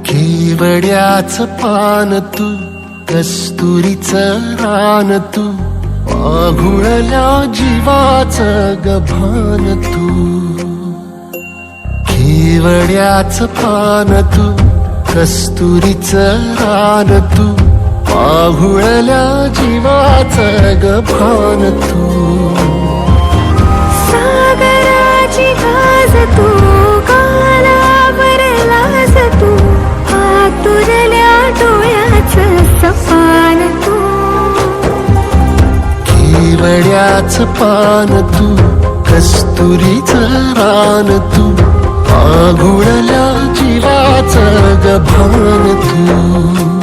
केवड्याचं पान तू, कस्तुरीचं रान तू, आघुळल्या जीवाचं गभान तू. केवड्याचं पान तू, कस्तुरीचं रान तू, आघुळल्या जीवाचं गभान तू. सागराची गाज तू, कालावर लाज तू, आतुरल्या डोळ्याचं सपान तू. केवड्याचं पान तू, कस्तुरीचं रान तू, आघुळल्या जीवाचं गभान तू.